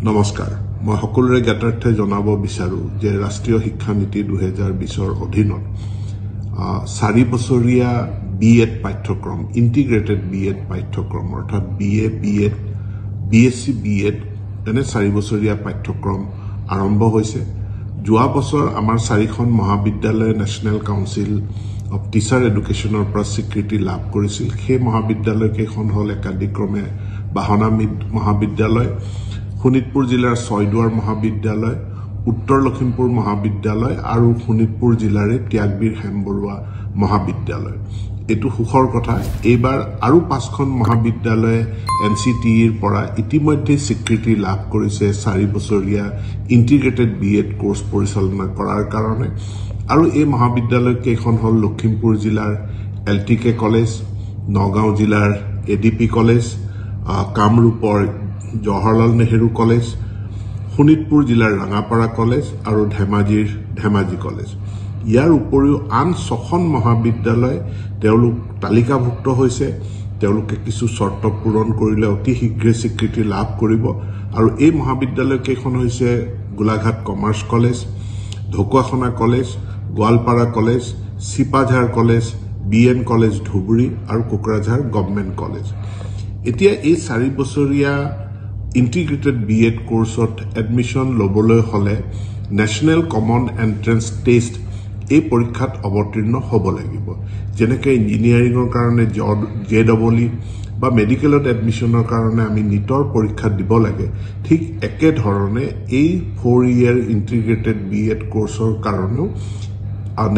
নমস্কাৰ মই সকলোৰে জ্ঞাতাৰ্থে জনাব বিচাৰো যে ৰাষ্ট্ৰীয় শিক্ষা নীতি 2020ৰ অধীনত 4 বছৰীয়া বিএড পাঠ্যক্ৰম ইন্টিগ্ৰেটেড বিএড পাঠ্যক্ৰম অৰ্থাৎ বিএ বিএড বিএসসি বিএড এনে 4 বছৰীয়া পাঠ্যক্ৰম আৰম্ভ হৈছে যোৱা বছৰ আমাৰ 4খন মহাবিদ্যালয় নেশনেল কাউন্সিল অফ টিচাৰ এডুকেশ্যনৰ পৰা স্বীকৃতি লাভ কৰিছিল সেই মহাবিদ্যালয় কেইখন হল একাধিক্ৰমে বাহনা মহাবিদ্যালয় শোণিতপুৰ জিলাৰ ছয়দুৱাৰ মহাবিদ্যালয় উত্তৰ লখিমপুৰ মহাবিদ্যালয় আৰু শোণিতপুৰ জিলাৰ ত্যাগবীৰ হেমবৰুৱা মহাবিদ্যালয় এটো সুখৰ কথা এবাৰ আৰু 5খন মহাবিদ্যালয় এনসিটিৰ পৰা ইতিমধ্যে স্বীকৃতি লাভ কৰিছে 4 বছৰীয়া ইন্টিগ্ৰেটেড বিএড কোৰ্স পৰিচালনা কৰাৰ কাৰণে আৰু এই মহাবিদ্যালয় কেইখন হল লখিমপুৰ জিলাৰ এলটিকে কলেজ নগাঁও জিলাৰ এডিপি কলেজ কামৰূপৰ জৱাহৰলাল নেহেৰু কলেজ শোণিতপুৰ জিলাৰ ৰাঙাপাৰা কলেজ আৰু ধেমাজিৰ ধেমাজি কলেজ ইয়াৰ উপৰিও আন 6খন মহাবিদ্যালয় তেওঁলোক তালিকাভুক্ত হৈছে তেওঁলোকে কিছু শৰ্ত পূৰণ কৰিলে অতি শীঘ্ৰে স্বীকৃতি লাভ কৰিব আৰু এই মহাবিদ্যালয় কেইখন হৈছে Golaghat commerce college Dhakuakhana college Goalpara college Sipajhar college BN college Dhubri আৰু কোকৰাঝাৰ গভৰ্ণমেণ্ট কলেজ এতিয়া এই 4 বছৰীয়া ইন্টিগ্ৰেটেড বিএড কোৰ্সত এডমিশন লবলৈ হলে নেশনেল কমন এন্ট্ৰেন্স টেষ্ট এই পৰীক্ষাত অৱতীৰ্ণ হ'ব লাগিব যেনেকৈ ইঞ্জিনিয়াৰিংৰ কাৰণে জেডবলি বা মেডিকেলত এডমিশনৰ কাৰণে আমি নিটৰ পৰীক্ষা দিব লাগে ঠিক একে ধৰণে এই 4 ইয়াৰ ইন্টিগ্ৰেটেড বিএড কোৰ্সৰ কাৰণেও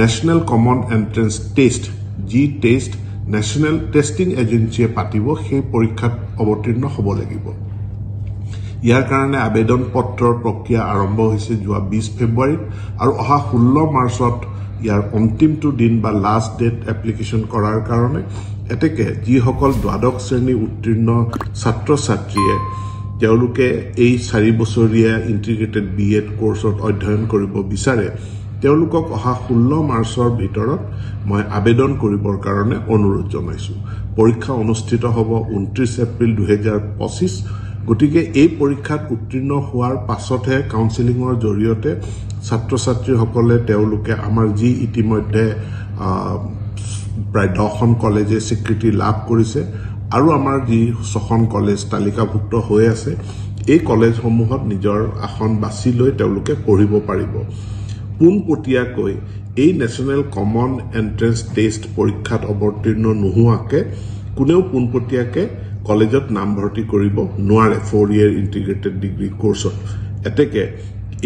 national common entrance test G test national testing এজেন্সিয়ে পাতিব সেই পৰীক্ষাত অৱতীৰ্ণ হ'ব লাগিব ইয়াৰ কাৰণে আবেদন পত্ৰৰ প্ৰক্ৰিয়া আৰম্ভ হৈছে যোৱা 20 ফেব্ৰুৱাৰীত আৰু অহা 16 মাৰ্চত ইয়াৰ অন্তিমটো দিন বা লাষ্ট ডেট এপ্লিকেশন কৰাৰ কাৰণে এতেকে যিসকল দ্বাদশ শ্ৰেণী উত্তীৰ্ণ ছাত্ৰ ছাত্ৰীয়ে তেওঁলোকে এই 4 বছৰীয়া ইন্টিগ্ৰেটেড বিএড কোৰ্সত অধ্যয়ন কৰিব বিচাৰে তেওঁলোকক অহা 16 মাৰ্চৰ ভিতৰত মই আবেদন কৰিবৰ কাৰণে অনুৰোধ জনাইছো পৰীক্ষা অনুষ্ঠিত হ'ব 29 এপ্ৰিল 2025 গতিকে এই পৰীক্ষাত উত্তীৰ্ণ হোৱাৰ পাছতহে কাউন্সেলিংৰ জৰিয়তে ছাত্ৰ ছাত্ৰীসকলে তেওঁলোকে আমাৰ যি ইতিমধ্যে প্ৰায় 10খন কলেজে স্বীকৃতি লাভ কৰিছে আৰু আমাৰ যি 6খন কলেজ তালিকাভুক্ত হৈ আছে এই কলেজসমূহত নিজৰ আসন বাছি লৈ তেওঁলোকে পঢ়িব পাৰিব পোনপটীয়াকৈ এই নেশনেল কমন এন্ট্ৰেন্স টেষ্ট পৰীক্ষাত অৱতীৰ্ণ নোহোৱাকে কোনেও পোনপটীয়াকে কলেজত নাম ভৰ্তি কৰিব নোৱাৰে 4 ইয়াৰ ইন্টিগ্ৰেটেড ডিগ্ৰী কোৰ্সত এতেকে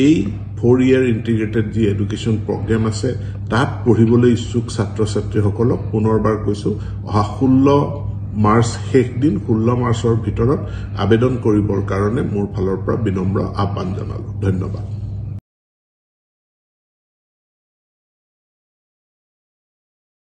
এই 4 ইয়াৰ ইন্টিগ্ৰেটেড যি এডুকেশ্যন প্ৰগ্ৰাম আছে তাত পঢ়িবলৈ ইচ্ছুক ছাত্ৰ ছাত্ৰীসকলক পুনৰবাৰ কৈছো অহা 16 মাৰ্চ শেষ দিন 16 মাৰ্চৰ ভিতৰত আবেদন কৰিবৰ কাৰণে মোৰ ফালৰ পৰা বিনম্ৰ আহ্বান জনালো ধন্যবাদ